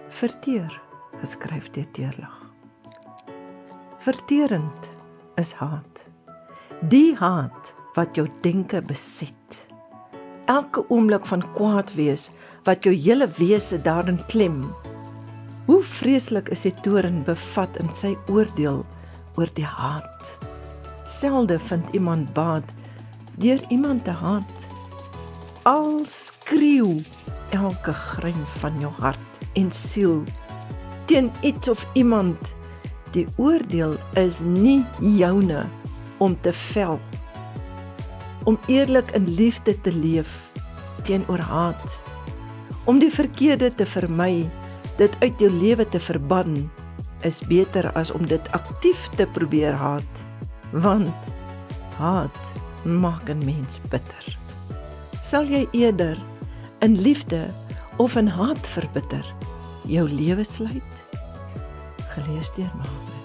Verteer, geskryf deur Teerlig. Verterend is haat. Die haat wat jou denke beset. Elke oomblik van kwaad wees, wat jou hele wese daarin klem. Hoe vreeslik is die toorn bevat in sy oordeel oor die haat. Selde vind iemand baat deur iemand te haat. Al skreeu elke grein van jou hart en siel teen iets of iemand. Die oordeel is nie joune om te vel, om eerlik in liefde te leef teenoor haat, om die verkeerde te vermy, dit uit jou lewe te verban, is beter as om dit aktief te probeer haat, want haat maak 'n mens bitter. Sal jy eerder in liefde of in haat verbitter jou lewe sluit? Gelees deur Margaret.